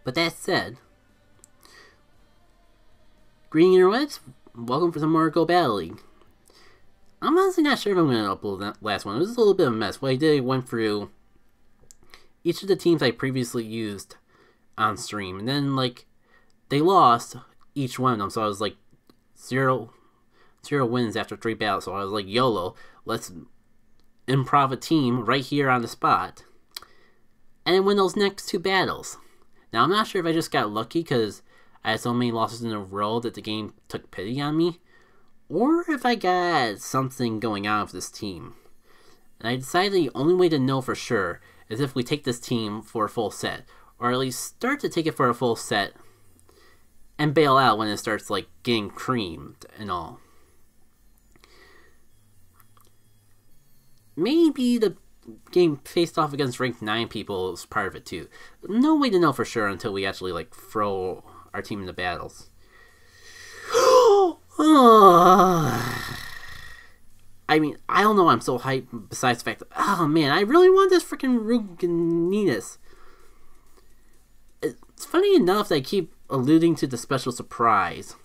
But that said, Green Interwebs, welcome for some more Go Battle League. I'm honestly not sure if I'm going to upload that last one. It was a little bit of a mess. What I did, I went through each of the teams I previously used on stream. And then, like, they lost each one of them. So I was like, zero wins after 3 battles. So I was like, YOLO, let's improv a team right here on the spot. And then win those next 2 battles. Now, I'm not sure if I just got lucky because I had so many losses in a row that the game took pity on me, or if I got something going on with this team. And I decided the only way to know for sure is if we take this team for a full set, or at least start to take it for a full set, and bail out when it starts, like, getting creamed and all. Maybe the game faced off against ranked 9 people is part of it too. No way to know for sure until we actually, like, throw our team into battles. I mean, I don't know why I'm so hyped besides the fact that, oh man, I really want this freaking Ruginis. It's funny enough that I keep alluding to the special surprise.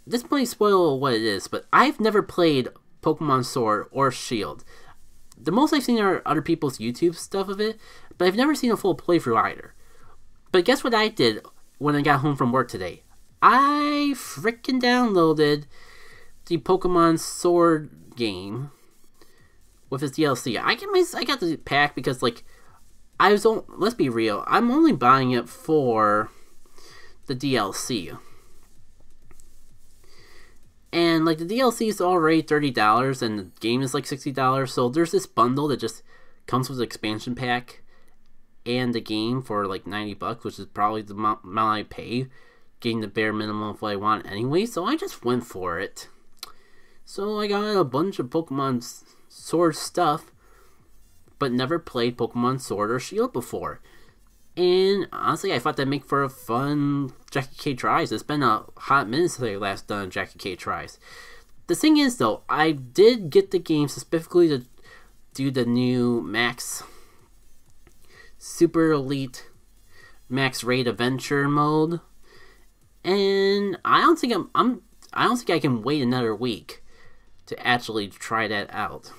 This might spoil what it is, but I've never played Pokemon Sword or Shield. The most I've seen are other people's YouTube stuff of it, but I've never seen a full playthrough either. But guess what I did when I got home from work today? I freaking downloaded the Pokemon Sword game with its DLC. I got the pack because, like, let's be real, I'm only buying it for the DLC. And, like, the DLC is already $30 and the game is like $60, so there's this bundle that just comes with the expansion pack and the game for like $90, which is probably the amount I pay, getting the bare minimum of what I want anyway, so I just went for it. So I got a bunch of Pokemon Sword stuff, but never played Pokemon Sword or Shield before. And honestly, I thought that'd make for a fun Jackie K Tries. It's been a hot minute since I last done Jackie K Tries. The thing is, though, I did get the game specifically to do the new Max Super Elite Max Raid Adventure mode, and I don't think I don't think I can wait another week to actually try that out.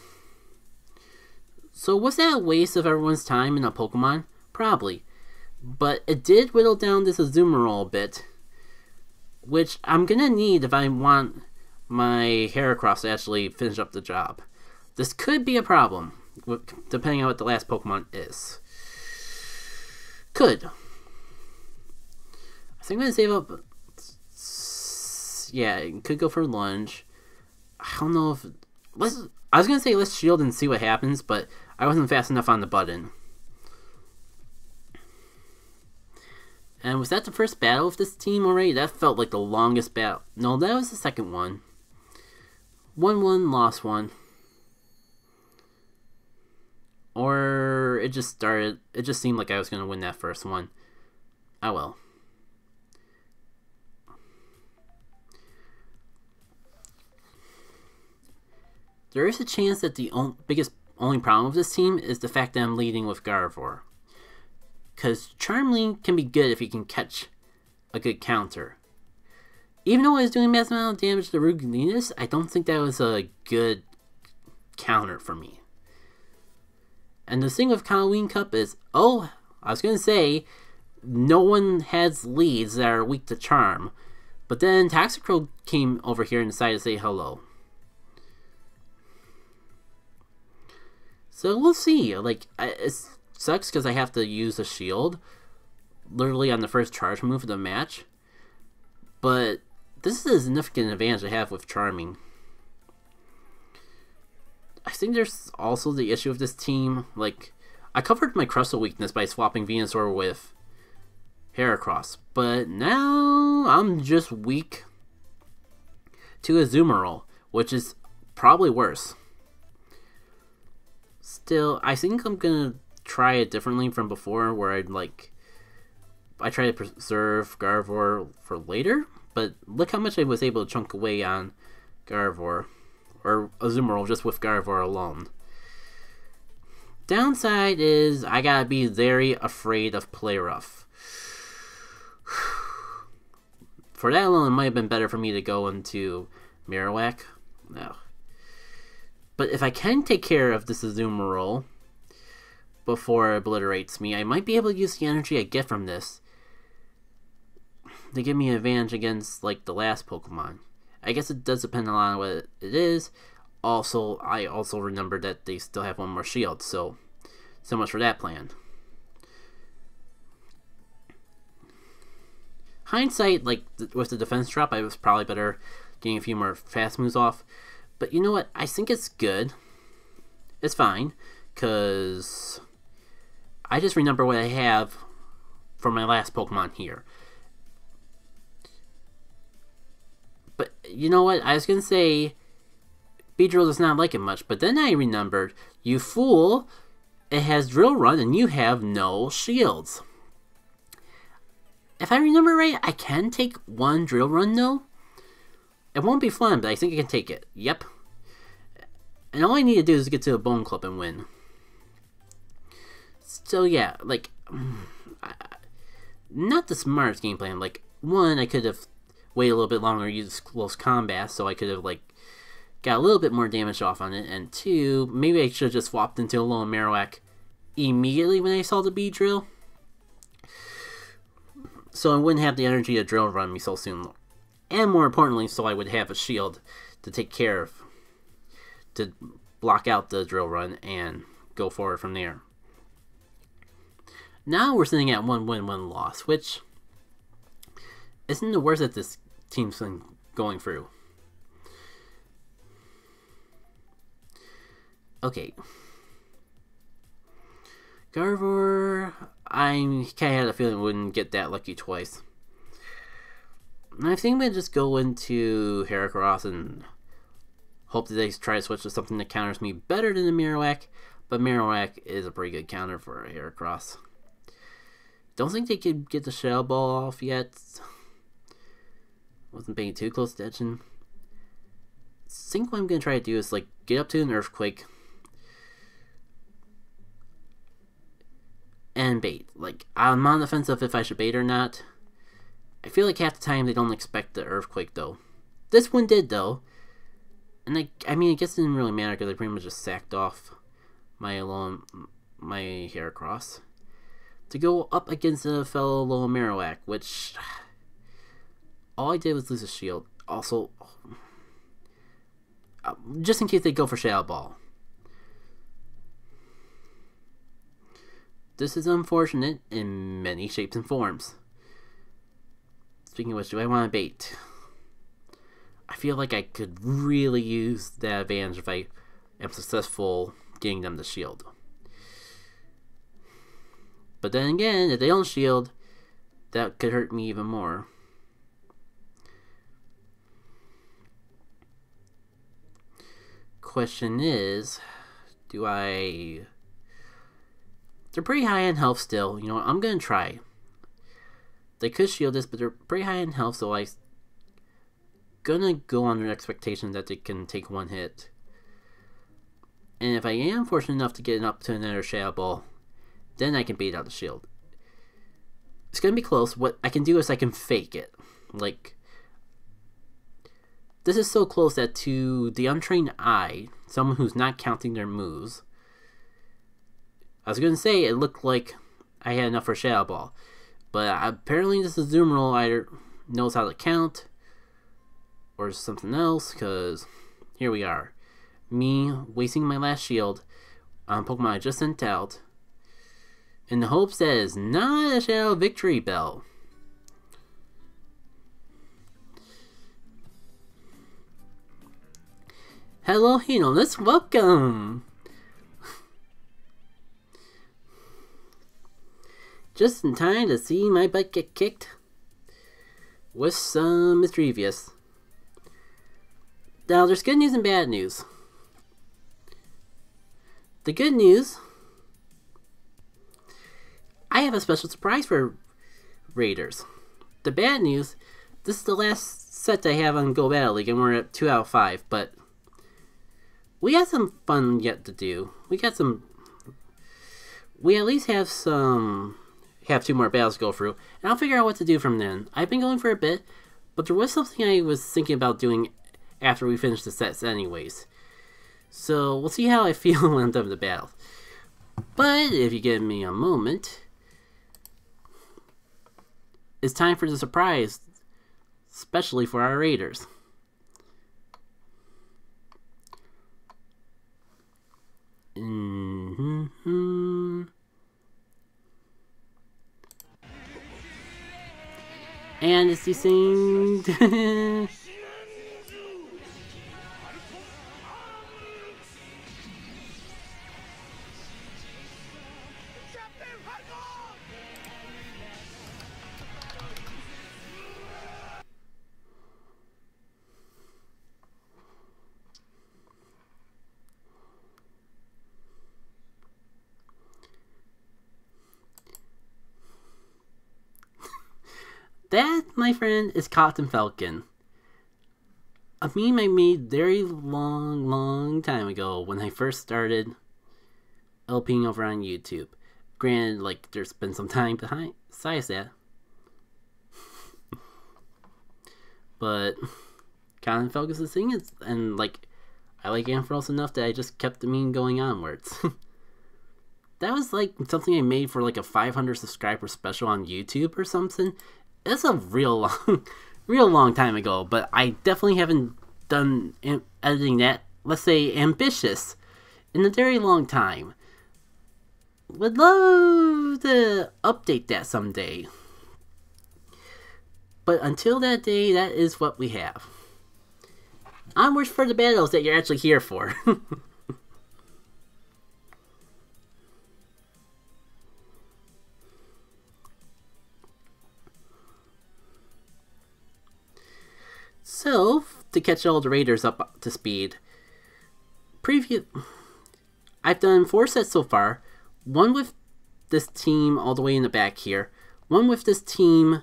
So was that a waste of everyone's time in a Pokemon? Probably. But it did whittle down this Azumarill a bit, which I'm gonna need if I want my Heracross to actually finish up the job. This could be a problem, depending on what the last Pokemon is. Could. I think I'm gonna save up. Yeah, it could go for lunge. I don't know if I was gonna say let's shield and see what happens, but I wasn't fast enough on the button. And was that the first battle of this team already? That felt like the longest battle. No, that was the second one. Won one, lost one. Or it just started. It just seemed like I was gonna win that first one. Oh well. There is a chance that the only problem with this team is the fact that I'm leading with Gardevoir. Because Charmeleon can be good if you can catch a good counter. Even though I was doing massive amount of damage to Ruginis, I don't think that was a good counter for me. And the thing with Halloween Cup is, I was going to say, no one has leads that are weak to Charm. But then Toxicroak came over here and decided to say hello. So we'll see. Like, it sucks because I have to use a shield literally on the first charge move of the match. But this is a significant advantage I have with Charming. I think there's also the issue of this team. Like, I covered my Crustle weakness by swapping Venusaur with Heracross, but now I'm just weak to Azumarill, which is probably worse. Still, I think I'm gonna try it differently from before, where I try to preserve Gardevoir for later, but look how much I was able to chunk away on Gardevoir, or Azumarill just with Gardevoir alone. Downside is I gotta be very afraid of Play Rough. For that alone, it might have been better for me to go into Marowak. No. But if I can take care of this Azumarill before it obliterates me, I might be able to use the energy I get from this to give me an advantage against, like, the last Pokemon. I guess it does depend on what it is. Also, I also remember that they still have one more shield, so much for that plan. Hindsight, like, with the defense drop, I was probably better getting a few more fast moves off. But you know what? I think it's good. It's fine, because I just remember what I have from my last Pokemon here. But you know what? I was going to say Beedrill does not like it much, but then I remembered, you fool, it has Drill Run and you have no shields. If I remember right, I can take one Drill Run though. It won't be fun, but I think I can take it. Yep. And all I need to do is get to a Bone Club and win. So yeah, like, not the smartest game plan. Like, one, I could have waited a little bit longer, used close combat, so I could have, like, got a little bit more damage off on it. And two, maybe I should have just swapped into a Alolan Marowak immediately when I saw the Beedrill, so I wouldn't have the energy to Drill Run me so soon. And more importantly, so I would have a shield to take care of, to block out the Drill Run and go forward from there. Now we're sitting at 1 win, 1 loss, which isn't the worst that this team's been going through. Okay. Gardevoir, I kind of had a feeling I wouldn't get that lucky twice. And I think I'm going to just go into Heracross and hope that they try to switch to something that counters me better than the Marowak, but Marowak is a pretty good counter for a Heracross. Don't think they could get the Shadow Ball off yet. Wasn't paying too close attention. I think what I'm going to try to do is, like, get up to an Earthquake and bait. Like, I'm on the fence of if I should bait or not. I feel like half the time they don't expect the Earthquake, though. This one did, though. And I mean, I guess it didn't really matter because I pretty much just sacked off my Heracross to go up against a fellow Alolan Marowak, which all I did was lose a shield. Also, just in case they go for Shadow Ball. This is unfortunate in many shapes and forms. Speaking of which, do I want to bait? I feel like I could really use that advantage if I am successful getting them to shield. But then again, if they don't shield, that could hurt me even more. Question is, they're pretty high in health still. You know what? I'm going to try. They could shield this, but they're pretty high in health, so I'm going to go under expectation that they can take one hit. And if I am fortunate enough to get up to another Shadow Ball, then I can bait out the shield. It's going to be close. What I can do is I can fake it. Like, this is so close that to the untrained eye, someone who's not counting their moves, I was going to say it looked like I had enough for a Shadow Ball. But apparently this Azumarill either knows how to count or something else, because here we are. Me wasting my last shield on Pokemon I just sent out in the hopes that it's not a Shadow Victory Bell. Hello, Hinolis, welcome! Just in time to see my butt get kicked with some Mischievous. Now, there's good news and bad news. The good news, I have a special surprise for Raiders. The bad news, this is the last set I have on Go Battle League, and we're at 2 out of 5, but we got some fun yet to do. We got some we at least have two more battles to go through, and I'll figure out what to do from then. I've been going for a bit, but there was something I was thinking about doing after we finish the sets anyways. So we'll see how I feel when I'm done with the battle. But if you give me a moment, it's time for the surprise, especially for our raiders. And it's these things. That, my friend, is Captain Falcon. A meme I made very long time ago when I first started LPing over on YouTube. Granted, like, there's been some time besides that. But Captain Falcon's the thing, and like, I like Ampharos enough that I just kept the meme going onwards. That was like something I made for like a 500 subscriber special on YouTube or something. It's a real long time ago, but I definitely haven't done editing that, let's say, ambitious in a very long time. Would love to update that someday. But until that day, that is what we have. Onwards for the battles that you're actually here for. So, to catch all the raiders up to speed, I've done 4 sets so far. One with this team all the way in the back here. One with this team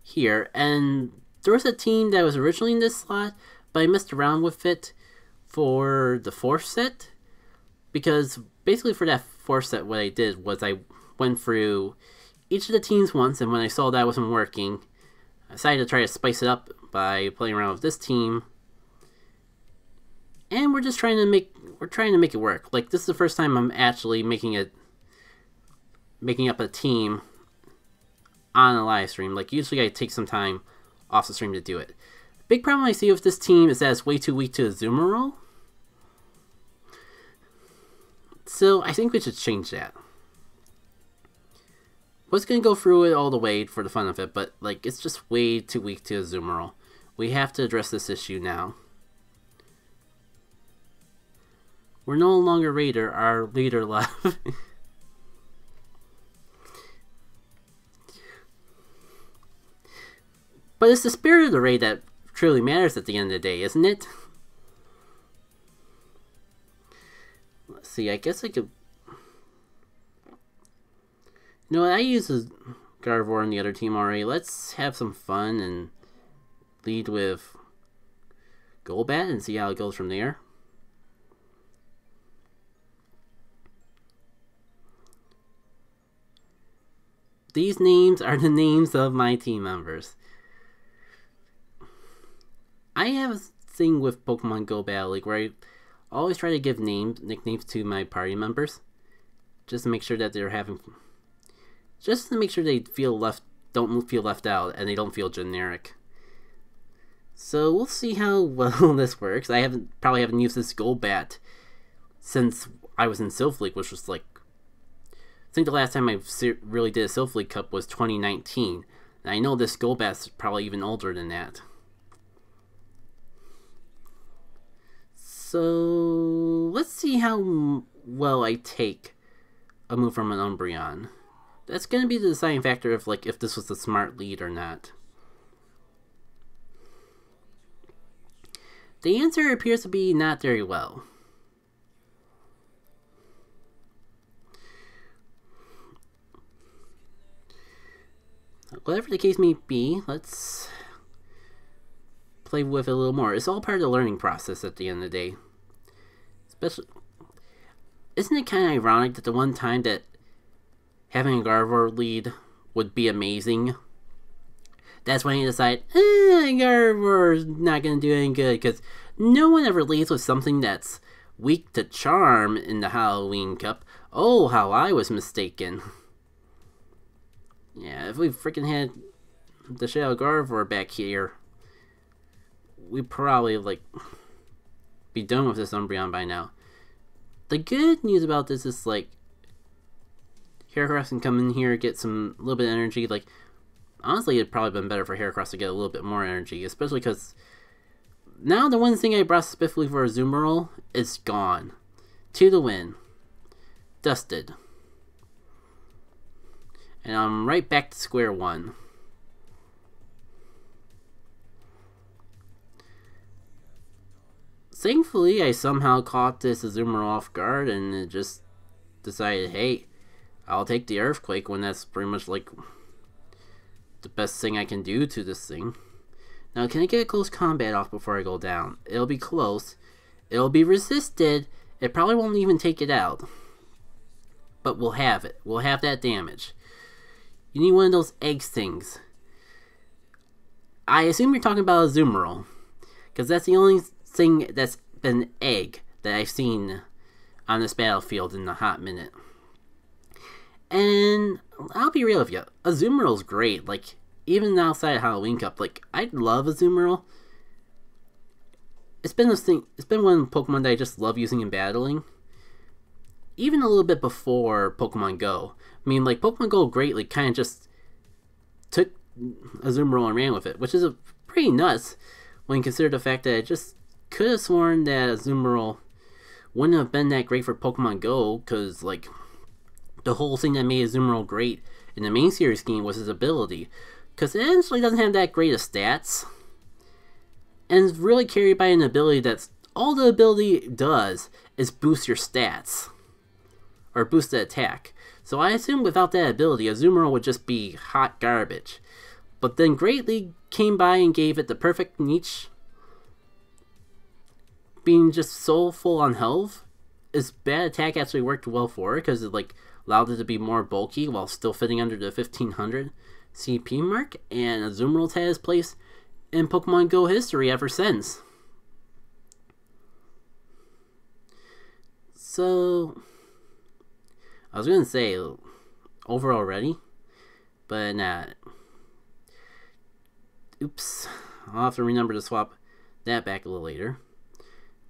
here. And there was a team that was originally in this slot, but I messed around with it for the 4th set. Because basically for that 4th set, what I did was I went through each of the teams once, and when I saw that wasn't working, I decided to try to spice it up by playing around with this team. And we're just trying to make it work. Like, this is the first time I'm actually making up a team on a live stream. Like, usually I take some time off the stream to do it. Big problem I see with this team is that it's way too weak to Azumarill. So I think we should change that. Was gonna go through it all the way for the fun of it, but like, it's just way too weak to Azumarill. We have to address this issue now. We're no longer Raider, our leader left. But it's the spirit of the raid that truly matters at the end of the day, isn't it? Let's see, I guess I could... You know what, I use a Gardevoir on the other team already. Let's have some fun and lead with Golbat and see how it goes from there. These names are the names of my team members. I have a thing with Pokemon Go Battle League where I always try to give nicknames to my party members. Just to make sure that they're having... Just to make sure they don't feel left out and they don't feel generic. So we'll see how well this works. I probably haven't used this Golbat since I was in Silph League, which was like... I think the last time I really did a Silph League Cup was 2019. And I know this Golbat's probably even older than that. So let's see how well I take a move from an Umbreon. That's going to be the deciding factor of like if this was a smart lead or not. The answer appears to be not very well. Whatever the case may be, let's play with it a little more. It's all part of the learning process at the end of the day. Especially, isn't it kind of ironic that the one time that having a Gardevoir lead would be amazing. That's when you decide, Gardevoir's not going to do any good, because no one ever leads with something that's weak to Charm in the Halloween Cup. Oh, how I was mistaken. Yeah, if we freaking had the Shadow Gardevoir back here, we'd probably, like, be done with this Umbreon by now. The good news about this is, like, Heracross can come in here, get a little bit of energy. Like, honestly, it'd probably been better for Heracross to get a little bit more energy, especially because now the one thing I brought specifically for Azumarill is gone. 2 to win. Dusted. And I'm right back to square one. Thankfully, I somehow caught this Azumarill off guard and it just decided, hey, I'll take the Earthquake when that's pretty much like the best thing I can do to this thing. Now, can I get a close combat off before I go down? It'll be close. It'll be resisted. It probably won't even take it out. But we'll have it. We'll have that damage. You need one of those eggs things. I assume you're talking about Azumarill, because that's the only thing that's been egg that I've seen on this battlefield in a hot minute. And I'll be real with you, Azumarill's great. Like, even outside of Halloween Cup, like, I love Azumarill. It's been one Pokemon that I just love using in battling. Even a little bit before Pokemon Go. I mean, like, Pokemon Go greatly kind of just took Azumarill and ran with it, which is pretty nuts when you consider the fact that I just could have sworn that Azumarill wouldn't have been that great for Pokemon Go, because, like, the whole thing that made Azumarill great in the main series game was his ability, because it actually doesn't have that great of stats, and it's really carried by an ability that's, all the ability does is boost your stats, or boost the attack. So I assume without that ability, Azumarill would just be hot garbage. But then Great League came by and gave it the perfect niche, being just so full on health. Its bad attack actually worked well for it, because it, like, allowed it to be more bulky while still fitting under the 1500 CP mark, and Azumarill's had his place in Pokemon Go history ever since. So, I was gonna say over already, but nah. Oops. I'll have to remember to swap that back a little later.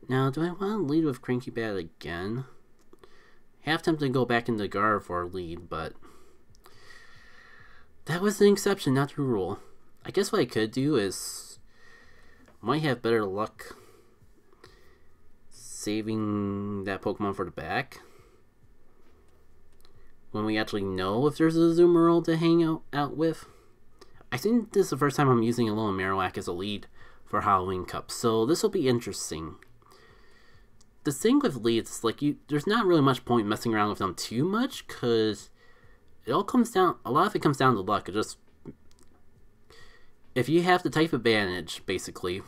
Now, do I want to lead with Cranky Bat again? Half tempted to go back into Gardevoir lead, but that was an exception, not the rule. I guess what I could do is might have better luck saving that Pokemon for the back when we actually know if there's a Azumarill to hang out with. I think this is the first time I'm using a Alolan Marowak as a lead for Halloween Cup, so this will be interesting. The thing with leads, like, there's not really much point messing around with them too much, because it all comes down, a lot of it comes down to luck. It just, if you have the type advantage, basically,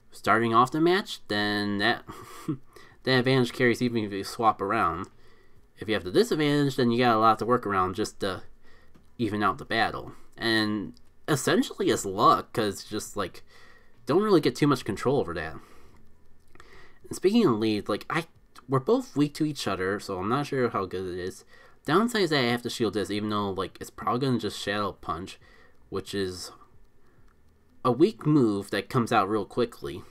starting off the match, then that advantage carries even if you swap around. If you have the disadvantage, then you got a lot to work around just to even out the battle. And essentially it's luck, because just, like, don't really get too much control over that. And speaking of lead, like, we're both weak to each other, so I'm not sure how good it is. Downside is that I have to shield this, even though, like, it's probably going to just Shadow Punch, which is a weak move that comes out real quickly.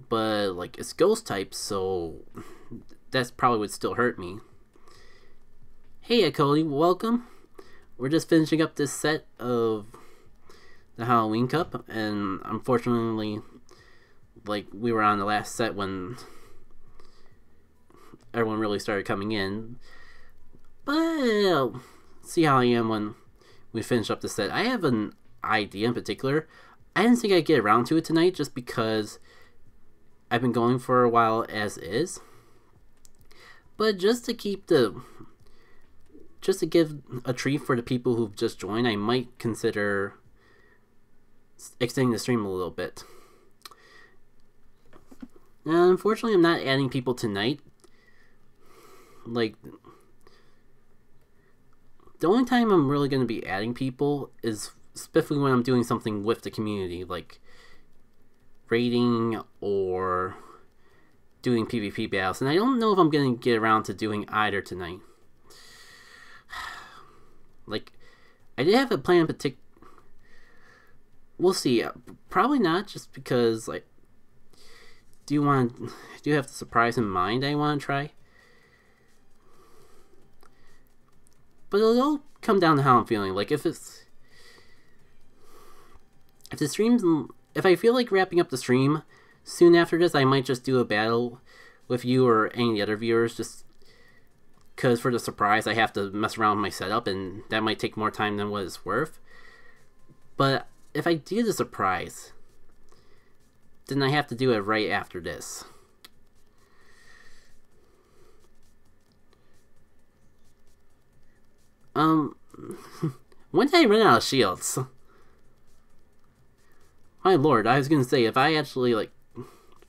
But, like, it's Ghost type, so that's probably would still hurt me. Hey, Cody, welcome. We're just finishing up this set of the Halloween Cup, and unfortunately, like, we were on the last set when everyone really started coming in. But see how I am when we finish up the set. I have an idea in particular. I didn't think I'd get around to it tonight just because I've been going for a while as is. But just to give a treat for the people who've just joined, I might consider extending the stream a little bit. Now, unfortunately, I'm not adding people tonight. Like, The only time I'm really going to be adding people is specifically when I'm doing something with the community, like raiding or doing PvP battles, and I don't know if I'm going to get around to doing either tonight. Like, I did have a plan in particular. We'll see. Probably not, just because, like, do you have the surprise in mind I want to try? But it'll come down to how I'm feeling. Like, if I feel like wrapping up the stream soon after this, I might just do a battle with you or any of the other viewers, just because for the surprise I have to mess around with my setup, and that might take more time than what it's worth. But if I do the surprise, then I have to do it right after this. When did I run out of shields? My lord, I was gonna say, if I actually, like,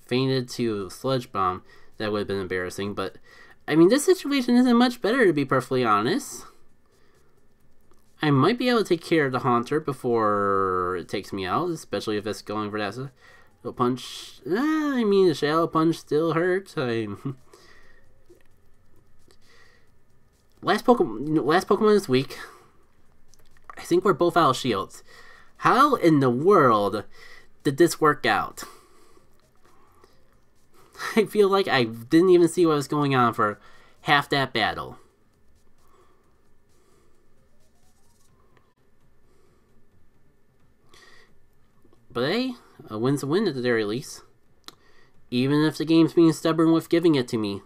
fainted to Sludge Bomb, that would have been embarrassing, but, I mean, this situation isn't much better, to be perfectly honest. I might be able to take care of the Haunter before it takes me out, especially if it's going for that Shadow Punch. I mean, the Shadow Punch still hurts. Last Pokemon this week, I think we're both out of shields. How in the world did this work out? I feel like I didn't even see what was going on for half that battle. But hey, a win's a win at the very least. Even if the game's being stubborn with giving it to me.